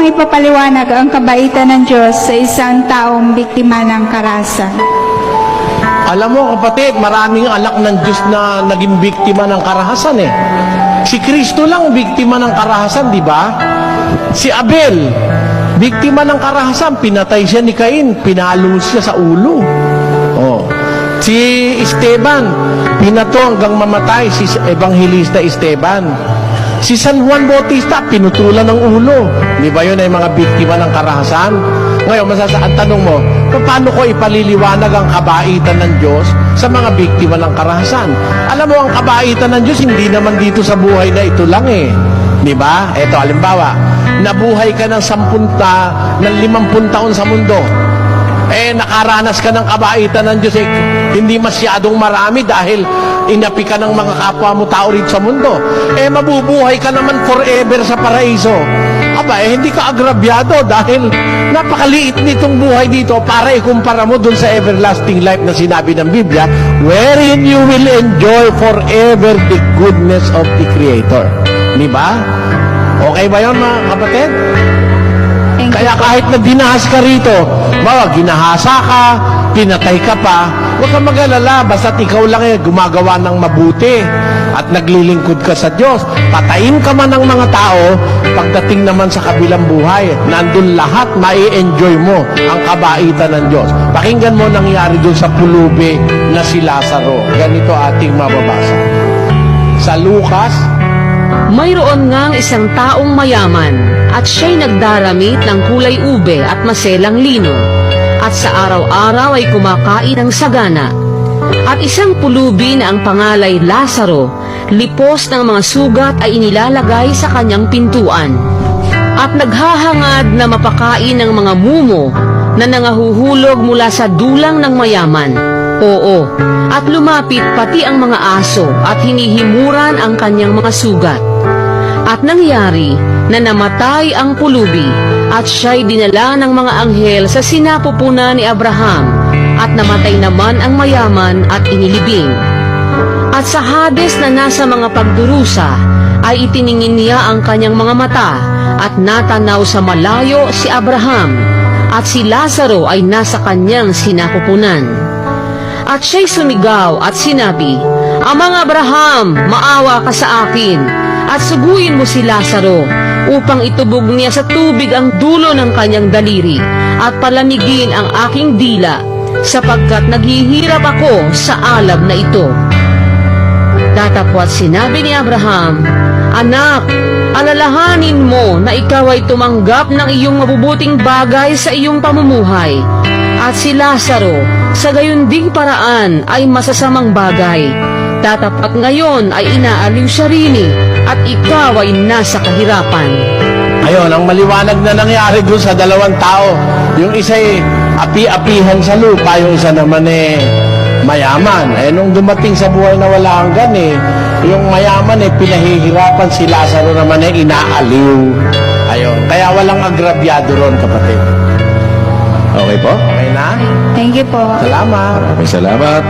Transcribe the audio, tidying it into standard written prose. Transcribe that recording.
ipapaliwanag ang kabaitan ng Diyos sa isang taong biktima ng karahasan? Alam mo kapatid, maraming anak ng Diyos na naging biktima ng karahasan eh. Si Kristo lang biktima ng karahasan, di ba? Si Abel, biktima ng karahasan, pinatay siya ni Cain, pinalo siya sa ulo. Oh. Si Esteban, pinato hanggang mamatay, si Evangelista Esteban. Si San Juan Bautista, pinutulan ng ulo. Di ba yun ay mga biktima ng karahasan? Ngayon, ang tanong mo, paano ko ipaliliwanag ang kabaitan ng Diyos sa mga biktima ng karahasan? Alam mo, ang kabaitan ng Diyos, hindi naman dito sa buhay na ito lang eh. Di ba? Eto, halimbawa, nabuhay ka ng 50 taon sa mundo. Nakaranas ka ng kabaitan ng Diyos, hindi masyadong marami dahil inapi ka ng mga kapwa mo tao rito sa mundo. Mabubuhay ka naman forever sa paraiso. Hindi ka agrabyado dahil napakaliit nitong buhay dito para ikumpara mo dun sa everlasting life na sinabi ng Biblia, wherein you will enjoy forever the goodness of the Creator. Di ba? Okay ba yun mga kapatid? Kaya kahit na dinahas ka rito, ginahasa ka, pinatay ka pa, huwag kang mag-alala, basta't ikaw lang gumagawa ng mabuti at naglilingkod ka sa Diyos. Patayin ka man ng mga tao, pagdating naman sa kabilang buhay, nandun lahat, mai-enjoy mo ang kabaitan ng Diyos. Pakinggan mo nangyari dun sa pulubi na si Lazaro. Ganito ating mababasa. Sa Lucas, mayroon ngang isang taong mayaman at siya'y nagdaramit ng kulay ube at maselang lino at sa araw-araw ay kumakain ng sagana. At isang pulubi na ang pangalay Lazaro, lipos ng mga sugat ay inilalagay sa kanyang pintuan. At naghahangad na mapakain ng mga mumo na nangahuhulog mula sa dulang ng mayaman. Oo, at lumapit pati ang mga aso at hinihimuran ang kanyang mga sugat. At nangyari na namatay ang pulubi at siya'y dinala ng mga anghel sa sinapupunan ni Abraham at namatay naman ang mayaman at inilibing. At sa Hades na nasa mga pagdurusa ay itiningin niya ang kanyang mga mata at natanaw sa malayo si Abraham at si Lazaro ay nasa kanyang sinapupunan. At siya'y sumigaw at sinabi, Amang Abraham, maawa ka sa akin at suguin mo si Lazaro upang itubog niya sa tubig ang dulo ng kanyang daliri at palamigin ang aking dila sapagkat naghihirap ako sa alab na ito. Datapwat sinabi ni Abraham, Anak, alalahanin mo na ikaw ay tumanggap ng iyong mabubuting bagay sa iyong pamumuhay at si Lazaro sa gayon ding paraan ay masasamang bagay. Tatapat ngayon ay inaaliw siya rin at ikaw ay nasa kahirapan. Ayun, ang maliwanag na nangyari doon sa dalawang tao. Yung isa api-apihan sa lupa, yung isa naman mayaman. Nung dumating sa buhay na wala hanggan yung mayaman pinahihirapan, si Lazaro naman inaaliw. Ayun, kaya walang agrabyado ron, kapatid. Okay po? Okay na? Thank you po. Salamat. Maraming salamat.